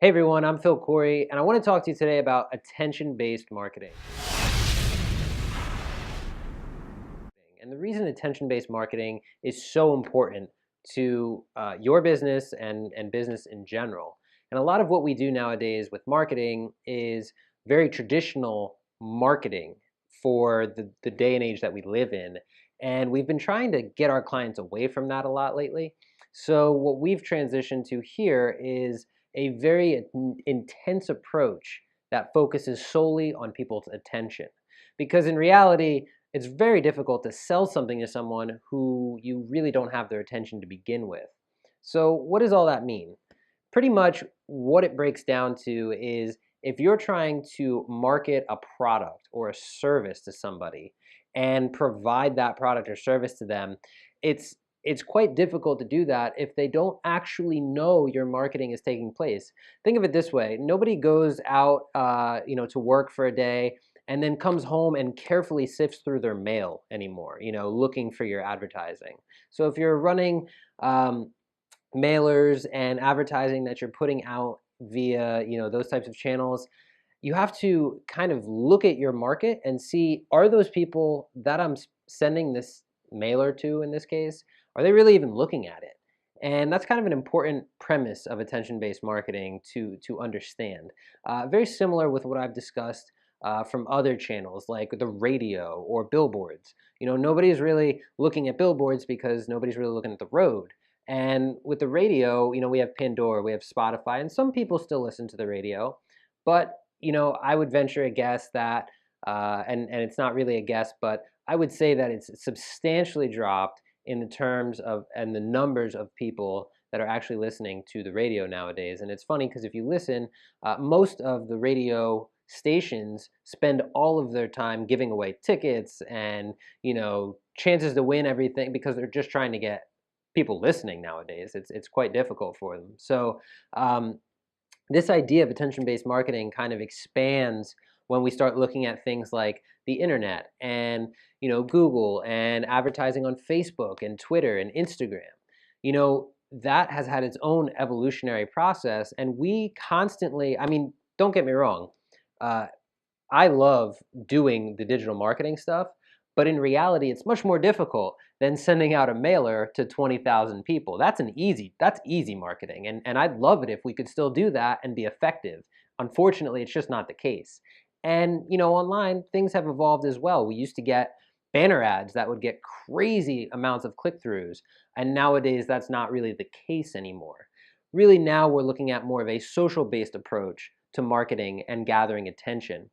Hey everyone, I'm Phil Corey, and I want to talk to you today about attention-based marketing. And the reason attention-based marketing is so important to your business and business in general. And a lot of what we do nowadays with marketing is very traditional marketing for the day and age that we live in. And we've been trying to get our clients away from that a lot lately. So what we've transitioned to here is a very intense approach that focuses solely on people's attention. Because in reality, it's very difficult to sell something to someone who you really don't have their attention to begin with. So what does all that mean? Pretty much what it breaks down to is if you're trying to market a product or a service to somebody and provide that product or service to them, it's it's quite difficult to do that if they don't actually know your marketing is taking place. Think of it this way: nobody goes out, to work for a day and then comes home and carefully sifts through their mail anymore, looking for your advertising. So if you're running mailers and advertising that you're putting out via, those types of channels, you have to kind of look at your market and see, are those people that I'm sending this mailer to, in this case, are they really even looking at it? And that's kind of an important premise of attention-based marketing to understand. Very similar with what I've discussed from other channels like the radio or billboards. Nobody's really looking at billboards because nobody's really looking at the road. And with the radio, we have Pandora, we have Spotify, and some people still listen to the radio. But I would venture a guess that, and it's not really a guess, but I would say that it's substantially dropped in the terms of and the numbers of people that are actually listening to the radio nowadays. And it's funny because if you listen, most of the radio stations spend all of their time giving away tickets and chances to win everything because they're just trying to get people listening nowadays. It's quite difficult for them. So this idea of attention-based marketing kind of expands when we start looking at things like the internet and Google and advertising on Facebook and Twitter and Instagram. That has had its own evolutionary process, and we constantly, don't get me wrong, uh, I love doing the digital marketing stuff, but in reality, it's much more difficult than sending out a mailer to 20,000 people. That's easy marketing, and I'd love it if we could still do that and be effective. Unfortunately, it's just not the case. And online things have evolved as well. We used to get banner ads that would get crazy amounts of click-throughs, and nowadays that's not really the case anymore. Really, now we're looking at more of a social-based approach to marketing and gathering attention.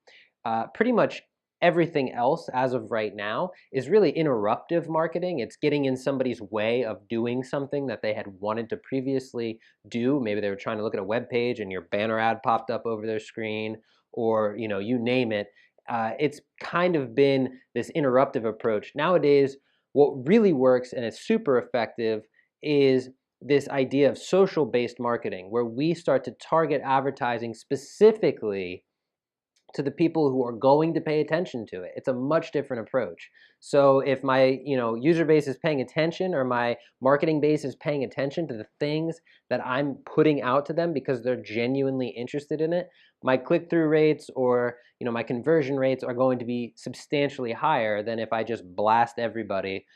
Pretty much everything else as of right now is really interruptive marketing. It's getting in somebody's way of doing something that they had wanted to previously do. Maybe they were trying to look at a web page and your banner ad popped up over their screen, or you name it. It's kind of been this interruptive approach. Nowadays, what really works and is super effective is this idea of social-based marketing, where we start to target advertising specifically to the people who are going to pay attention to it. It's a much different approach. So if my user base is paying attention, or my marketing base is paying attention to the things that I'm putting out to them because they're genuinely interested in it, my click-through rates or my conversion rates are going to be substantially higher than if I just blast everybody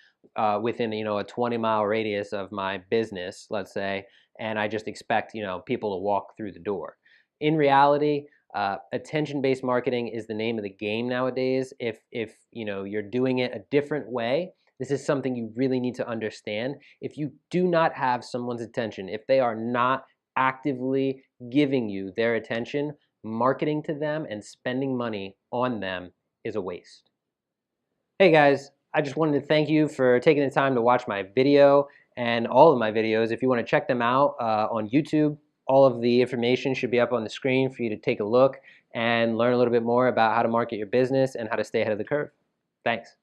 within a 20-mile radius of my business, let's say, and I just expect people to walk through the door. In reality, attention-based marketing is the name of the game nowadays. If you're doing it a different way, this is something you really need to understand. If you do not have someone's attention, if they are not actively giving you their attention, marketing to them and spending money on them is a waste. Hey guys, I just wanted to thank you for taking the time to watch my video and all of my videos. If you want to check them out on YouTube, all of the information should be up on the screen for you to take a look and learn a little bit more about how to market your business and how to stay ahead of the curve. Thanks.